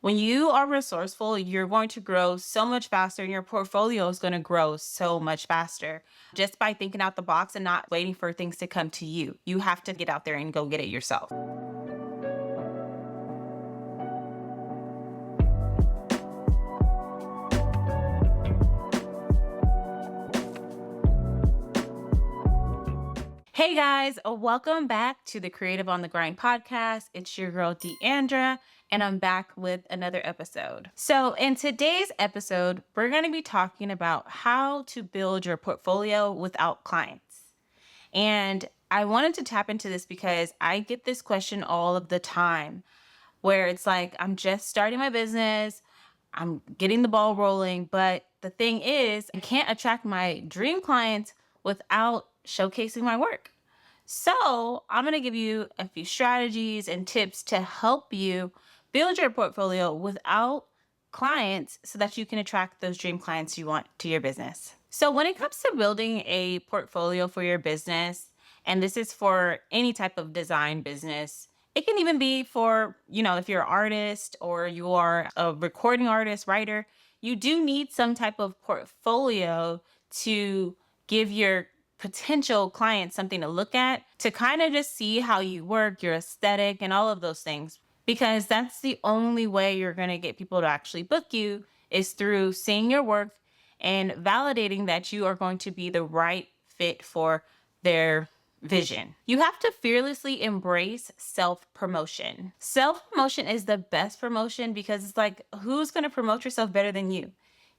When you are resourceful, you're going to grow so much faster and your portfolio is going to grow so much faster just by thinking out the box and not waiting for things to come to you. You have to get out there and go get it yourself. Hey guys, welcome back to the Creative on the Grind podcast. It's your girl Deandra, and I'm back with another episode. So, in today's episode, we're going to be talking about how to build your portfolio without clients. And I wanted to tap into this because I get this question all of the time where it's like, I'm just starting my business, I'm getting the ball rolling, but the thing is, I can't attract my dream clients without showcasing my work. So, I'm going to give you a few strategies and tips to help you build your portfolio without clients so that you can attract those dream clients you want to your business. So, when it comes to building a portfolio for your business, and this is for any type of design business, it can even be for, if you're an artist or you are a recording artist, writer, you do need some type of portfolio to give your potential clients something to look at to kind of just see how you work, your aesthetic, and all of those things. Because that's the only way you're going to get people to actually book you is through seeing your work and validating that you are going to be the right fit for their vision. You have to fearlessly embrace self-promotion. Self-promotion is the best promotion because it's like, who's going to promote yourself better than you?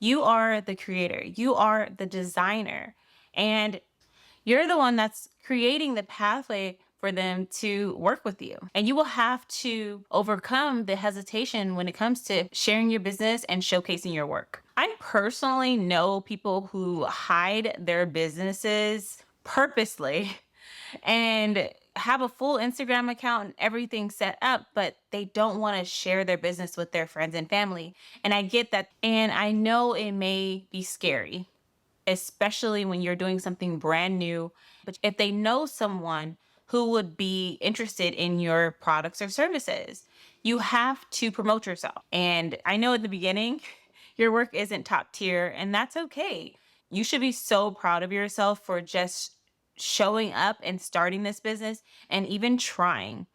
You are the creator. You are the designer. And you're the one that's creating the pathway for them to work with you. And you will have to overcome the hesitation when it comes to sharing your business and showcasing your work. I personally know people who hide their businesses purposely and have a full Instagram account and everything set up, but they don't want to share their business with their friends and family. And I get that. And I know it may be scary, especially when you're doing something brand new. But if they know someone who would be interested in your products or services, you have to promote yourself. And I know at the beginning, your work isn't top tier, and that's okay. You should be so proud of yourself for just showing up and starting this business and even trying.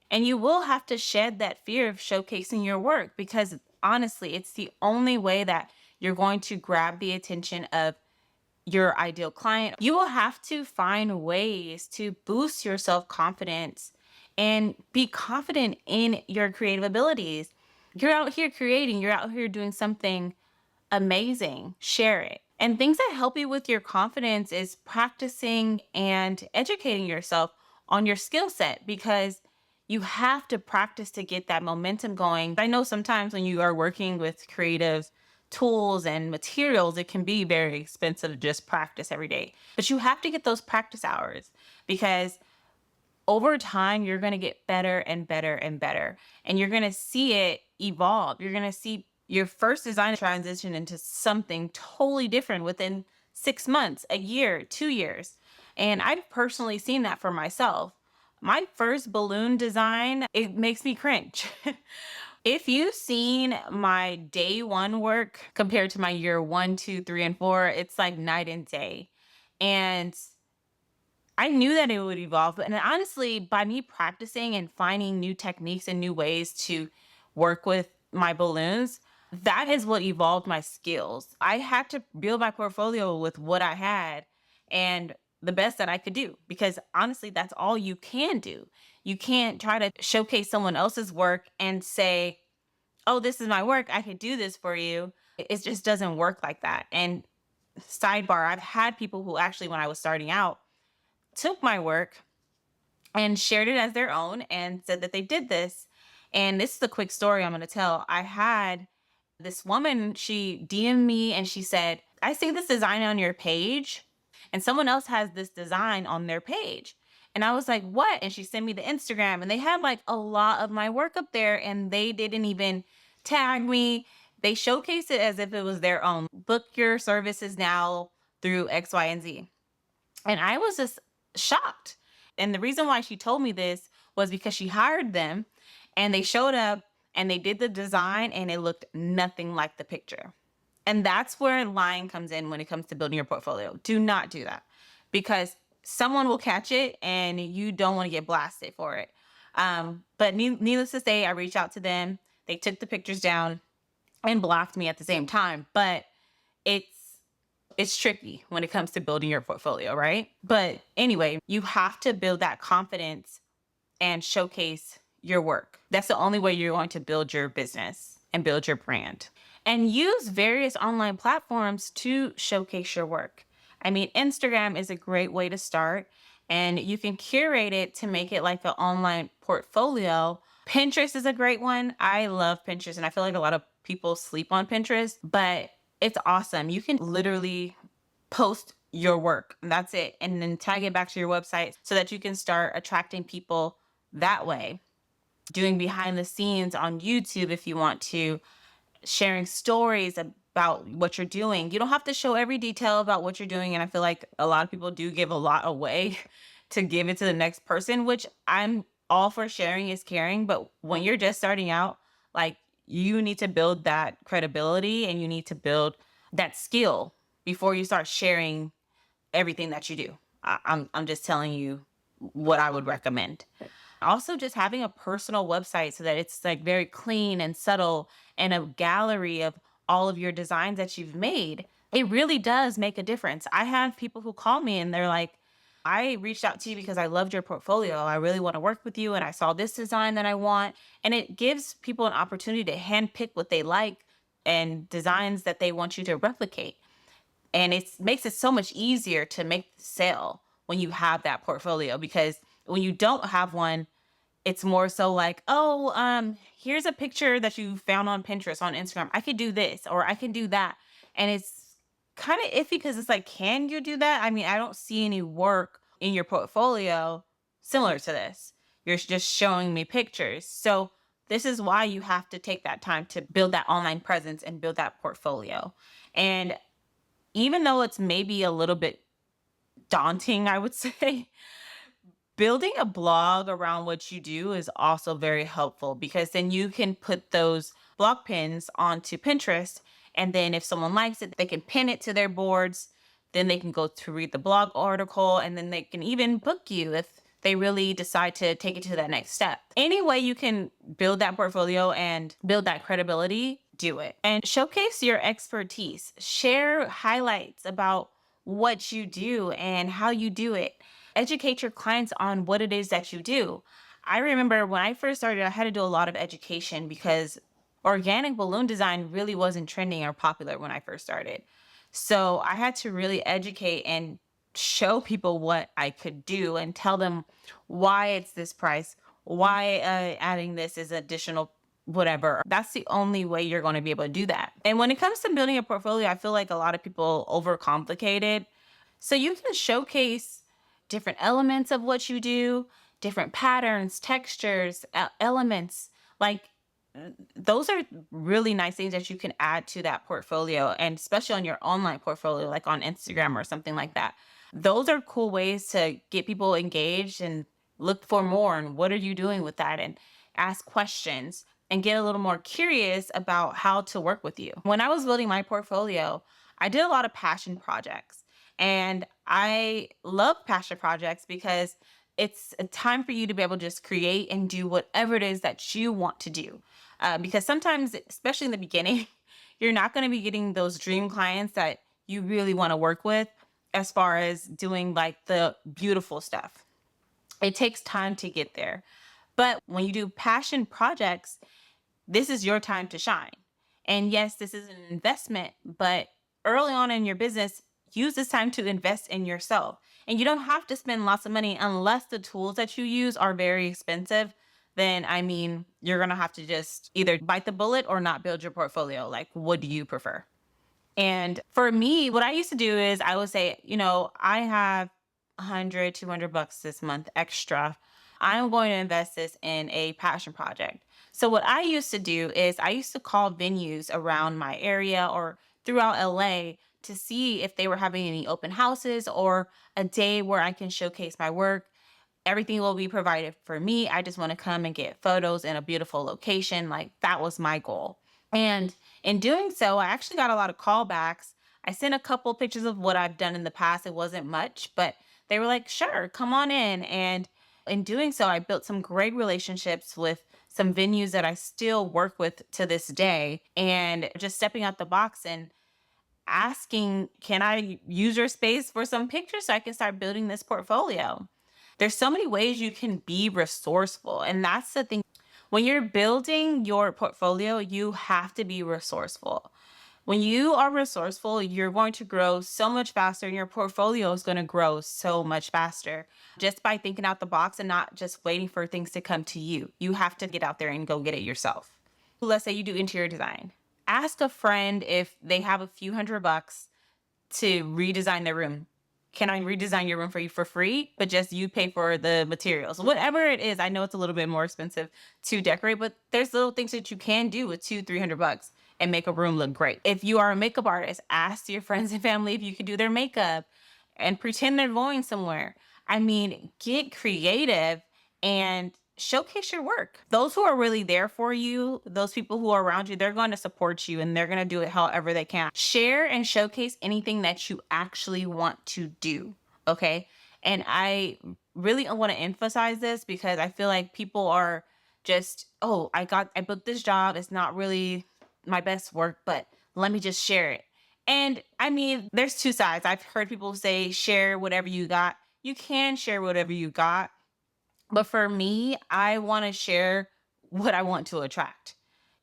And you will have to shed that fear of showcasing your work because honestly, it's the only way that you're going to grab the attention of your ideal client. You will have to find ways to boost your self-confidence and be confident in your creative abilities. You're out here creating, you're out here doing something amazing. Share it. And things that help you with your confidence is practicing and educating yourself on your skill set because you have to practice to get that momentum going. I know sometimes when you are working with creative tools and materials, it can be very expensive to just practice every day. But you have to get those practice hours because over time, you're going to get better and better and better. And you're going to see it evolve. You're going to see your first design transition into something totally different within 6 months, a year, 2 years. And I've personally seen that for myself. My first balloon design, it makes me cringe. If you've seen my day one work compared to my year 1, 2, 3, and 4, it's like night and day. And I knew that it would evolve. And honestly, by me practicing and finding new techniques and new ways to work with my balloons, that is what evolved my skills. I had to build my portfolio with what I had and the best that I could do because honestly, that's all you can do. You can't try to showcase someone else's work and say, oh, this is my work. I could do this for you. It just doesn't work like that. And sidebar, I've had people who actually, when I was starting out, took my work and shared it as their own and said that they did this. And this is the quick story I'm going to tell. I had this woman, she DM'd me and she said, I see this design on your page and someone else has this design on their page. And I was like, what? And she sent me the Instagram and they had like a lot of my work up there and they didn't even tag me. They showcased it as if it was their own. Book your services now through X, Y, and Z. And I was just shocked. And the reason why she told me this was because she hired them and they showed up and they did the design and it looked nothing like the picture. And that's where lying comes in when it comes to building your portfolio. Do not do that, because someone will catch it and you don't want to get blasted for it. But needless to say, I reached out to them. They took the pictures down and blocked me at the same time. But it's it's tricky when it comes to building your portfolio, right? But anyway, you have to build that confidence and showcase your work. That's the only way you're going to build your business and build your brand. And use various online platforms to showcase your work. I mean, Instagram is a great way to start, and you can curate it to make it like an online portfolio. Pinterest is a great one. I love Pinterest, and I feel like a lot of people sleep on Pinterest, but it's awesome. You can literally post your work, and that's it, and then tag it back to your website so that you can start attracting people that way. Doing behind the scenes on YouTube if you want to, sharing stories about what you're doing. You don't have to show every detail about what you're doing. And I feel like a lot of people do give a lot away to give it to the next person, which I'm all for. Sharing is caring. But when you're just starting out, like, you need to build that credibility and you need to build that skill before you start sharing everything that you do. I'm just telling you what I would recommend. Also, just having a personal website so that it's like very clean and subtle, and a gallery of all of your designs that you've made. It really does make a difference. I have people who call me and they're like, I reached out to you because I loved your portfolio. I really want to work with you. And I saw this design that I want. And it gives people an opportunity to handpick what they like and designs that they want you to replicate. And it makes it so much easier to make the sale when you have that portfolio, because when you don't have one, it's more so like, oh, here's a picture that you found on Pinterest, on Instagram. I could do this or I can do that. And it's kind of iffy because it's like, can you do that? I mean, I don't see any work in your portfolio similar to this. You're just showing me pictures. So this is why you have to take that time to build that online presence and build that portfolio. And even though it's maybe a little bit daunting, I would say, building a blog around what you do is also very helpful, because then you can put those blog pins onto Pinterest. And then if someone likes it, they can pin it to their boards. Then they can go to read the blog article, and then they can even book you if they really decide to take it to that next step. Any way you can build that portfolio and build that credibility, do it. And showcase your expertise. Share highlights about what you do and how you do it. Educate your clients on what it is that you do. I remember when I first started, I had to do a lot of education because organic balloon design really wasn't trending or popular when I first started. So I had to really educate and show people what I could do and tell them why it's this price, why adding this is additional whatever. That's the only way you're going to be able to do that. And when it comes to building a portfolio, I feel like a lot of people overcomplicate it. So you can showcase different elements of what you do, different patterns, textures, elements. Like, those are really nice things that you can add to that portfolio, and especially on your online portfolio, like on Instagram or something like that. Those are cool ways to get people engaged and look for more. And what are you doing with that? And ask questions and get a little more curious about how to work with you. When I was building my portfolio, I did a lot of passion projects. And I love passion projects because it's a time for you to be able to just create and do whatever it is that you want to do. Because sometimes, especially in the beginning, you're not going to be getting those dream clients that you really want to work with, as far as doing like the beautiful stuff. It takes time to get there. But when you do passion projects, this is your time to shine. And yes, this is an investment, but early on in your business, use this time to invest in yourself. And you don't have to spend lots of money unless the tools that you use are very expensive. Then, I mean, you're going to have to just either bite the bullet or not build your portfolio. Like, what do you prefer? And for me, what I used to do is I would say, I have 100, 200 bucks this month extra. I'm going to invest this in a passion project. So what I used to do is I used to call venues around my area or throughout LA to see if they were having any open houses or a day where I can showcase my work. Everything will be provided for me. I just want to come and get photos in a beautiful location. Like that was my goal. And in doing so, I actually got a lot of callbacks. I sent a couple pictures of what I've done in the past. It wasn't much, but they were like, sure, come on in. And in doing so, I built some great relationships with some venues that I still work with to this day. And just stepping out the box and asking, can I use your space for some pictures so I can start building this portfolio? There's so many ways you can be resourceful. And that's the thing. When you're building your portfolio, you have to be resourceful. When you are resourceful, you're going to grow so much faster and your portfolio is going to grow so much faster just by thinking out the box and not just waiting for things to come to you. You have to get out there and go get it yourself. Let's say you do interior design. Ask a friend if they have a few $100 to redesign their room. Can I redesign your room for you for free? But just you pay for the materials. Whatever it is, I know it's a little bit more expensive to decorate, but there's little things that you can do with $200-300 and make a room look great. If you are a makeup artist, ask your friends and family if you could do their makeup and pretend they're going somewhere. I mean, get creative and showcase your work. Those who are really there for you, those people who are around you, they're going to support you and they're going to do it however they can. Share and showcase anything that you actually want to do. Okay. And I really want to emphasize this because I feel like people are just, oh, I booked this job. It's not really my best work, but let me just share it. And I mean, there's two sides. I've heard people say, share whatever you got. You can share whatever you got, but for me, I want to share what I want to attract.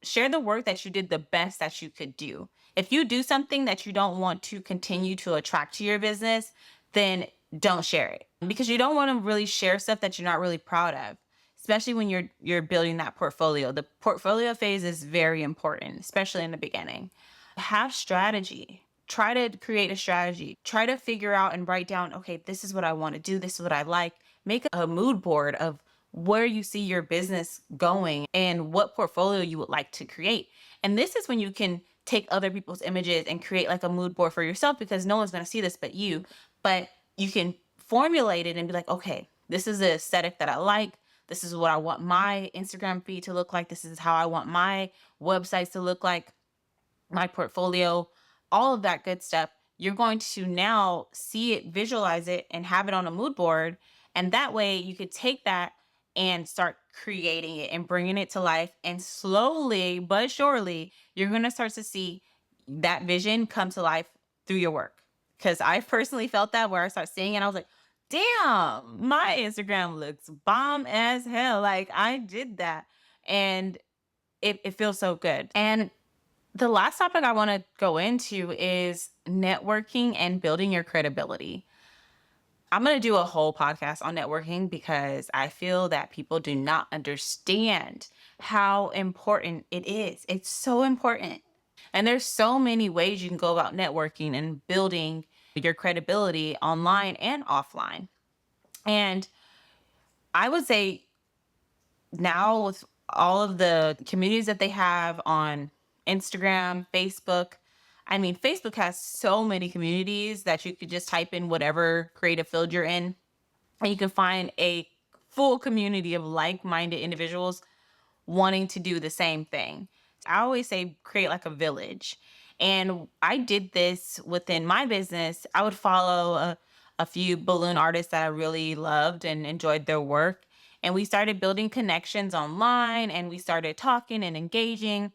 Share the work that you did the best that you could do. If you do something that you don't want to continue to attract to your business, then don't share it because you don't want to really share stuff that you're not really proud of, especially when you're building that portfolio. The portfolio phase is very important, especially in the beginning. Have strategy. Try to create a strategy. Try to figure out and write down, okay, this is what I want to do. This is what I like. Make a mood board of where you see your business going and what portfolio you would like to create. And this is when you can take other people's images and create like a mood board for yourself because no one's going to see this but you. But you can formulate it and be like, okay, this is the aesthetic that I like. This is what I want my Instagram feed to look like. This is how I want my websites to look like, my portfolio, all of that good stuff. You're going to now see it, visualize it, and have it on a mood board. And that way you could take that and start creating it and bringing it to life. And slowly but surely, you're going to start to see that vision come to life through your work. Because I personally felt that where I start seeing it, I was like, damn, my Instagram looks bomb as hell. Like I did that. And it feels so good. And the last topic I want to go into is networking and building your credibility. I'm going to do a whole podcast on networking because I feel that people do not understand how important it is. It's so important. And there's so many ways you can go about networking and building your credibility online and offline. And I would say now with all of the communities that they have on Instagram, Facebook. I mean, Facebook has so many communities that you could just type in whatever creative field you're in, and you can find a full community of like-minded individuals wanting to do the same thing. I always say create like a village. And I did this within my business. I would follow a few balloon artists that I really loved and enjoyed their work. And we started building connections online and we started talking and engaging.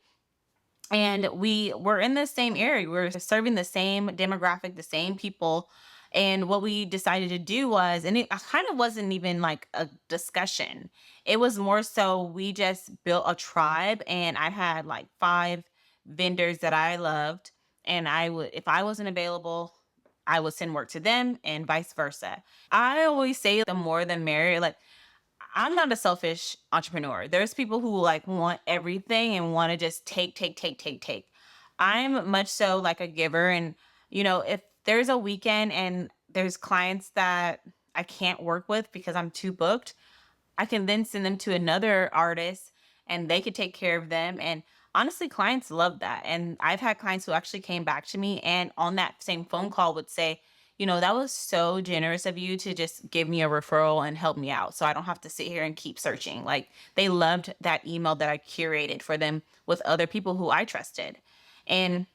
And we were in the same area. We were serving the same demographic, the same people. And what we decided to do was, and it kind of wasn't even like a discussion. It was more so we just built a tribe, and I had like 5 vendors that I loved. And I would, if I wasn't available, I would send work to them and vice versa. I always say the more the merrier. Like I'm not a selfish entrepreneur. There's people who like want everything and want to just take, take, take, take, take. I'm much so like a giver. And, if there's a weekend and there's clients that I can't work with because I'm too booked, I can then send them to another artist and they could take care of them. And honestly, clients love that. And I've had clients who actually came back to me and on that same phone call would say, that was so generous of you to just give me a referral and help me out so I don't have to sit here and keep searching. Like, they loved that email that I curated for them with other people who I trusted. And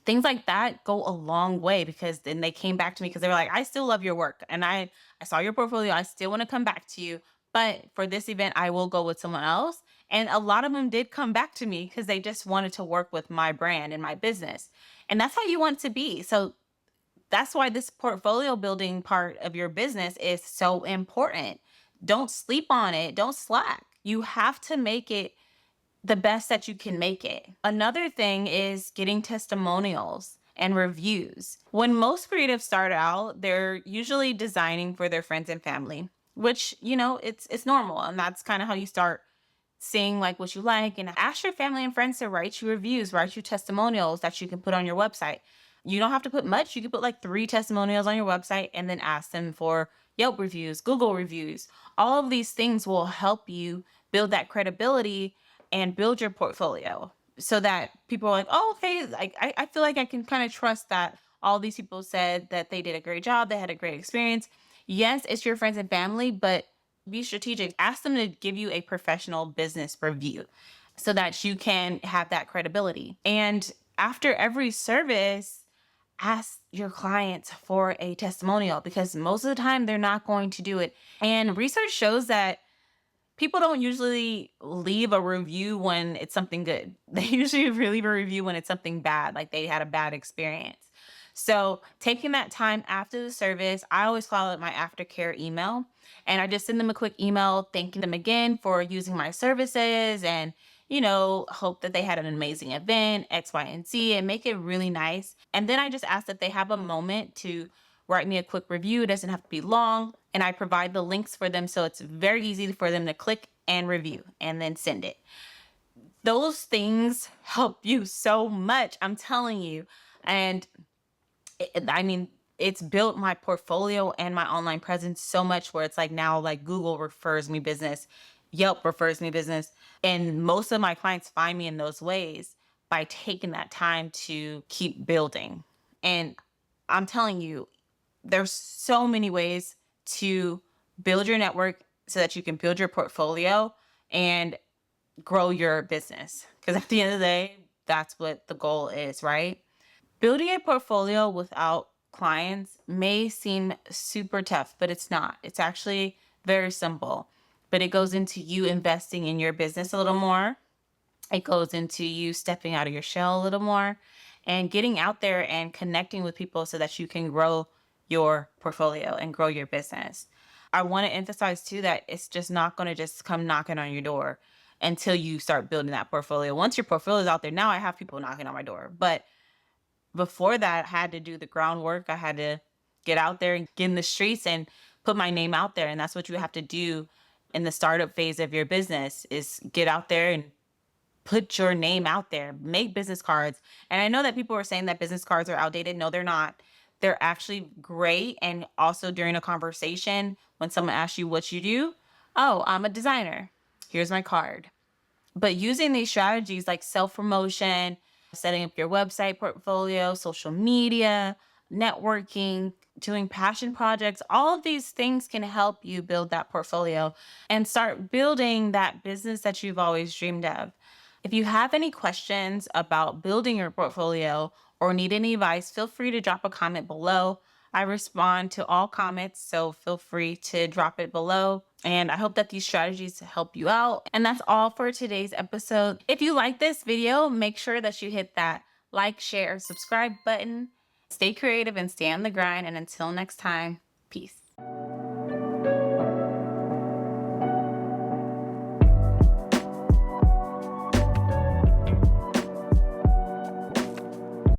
things like that go a long way because then they came back to me because they were like, I still love your work. And I saw your portfolio. I still want to come back to you. But for this event, I will go with someone else. And a lot of them did come back to me because they just wanted to work with my brand and my business. And that's how you want it to be. So that's why this portfolio building part of your business is so important. Don't sleep on it. Don't slack. You have to make it the best that you can make it. Another thing is getting testimonials and reviews. When most creatives start out, they're usually designing for their friends and family, which, it's normal, and that's kind of how you start seeing like what you like. And ask your family and friends to write you reviews, write you testimonials that you can put on your website. You don't have to put much. You can put like 3 testimonials on your website and then ask them for Yelp reviews, Google reviews. All of these things will help you build that credibility and build your portfolio so that people are like, oh, okay, like I feel like I can kind of trust that all these people said that they did a great job, they had a great experience. Yes, it's your friends and family, but be strategic. Ask them to give you a professional business review so that you can have that credibility. And after every service, ask your clients for a testimonial because most of the time they're not going to do it. And research shows that people don't usually leave a review when it's something good. They usually leave a review when it's something bad, like they had a bad experience. So taking that time after the service, I always call it my aftercare email. And I just send them a quick email thanking them again for using my services and, hope that they had an amazing event, X, Y, and Z, and make it really nice. And then I just ask that they have a moment to write me a quick review. It doesn't have to be long. And I provide the links for them so it's very easy for them to click and review and then send it. Those things help you so much, I'm telling you. And it's built my portfolio and my online presence so much where it's like now like Google refers me business, Yelp refers me business. And most of my clients find me in those ways by taking that time to keep building. And I'm telling you, there's so many ways to build your network so that you can build your portfolio and grow your business. Because at the end of the day, that's what the goal is, right? Building a portfolio without clients may seem super tough, but it's not. It's actually very simple. But it goes into you investing in your business a little more. It goes into you stepping out of your shell a little more and getting out there and connecting with people so that you can grow your portfolio and grow your business. I want to emphasize too that it's just not going to just come knocking on your door until you start building that portfolio. Once your portfolio is out there, now I have people knocking on my door. But before that, I had to do the groundwork. I had to get out there and get in the streets and put my name out there. And that's what you have to do in the startup phase of your business is get out there and put your name out there, make business cards. And I know that people are saying that business cards are outdated. No, they're not. They're actually great. And also during a conversation, when someone asks you what you do, oh, I'm a designer. Here's my card. But using these strategies like self-promotion, setting up your website portfolio, social media, networking, doing passion projects, all of these things can help you build that portfolio and start building that business that you've always dreamed of. If you have any questions about building your portfolio or need any advice, feel free to drop a comment below. I respond to all comments, so feel free to drop it below. And I hope that these strategies help you out. And that's all for today's episode. If you like this video, make sure that you hit that like, share, subscribe button. Stay creative and stay on the grind. And until next time, peace.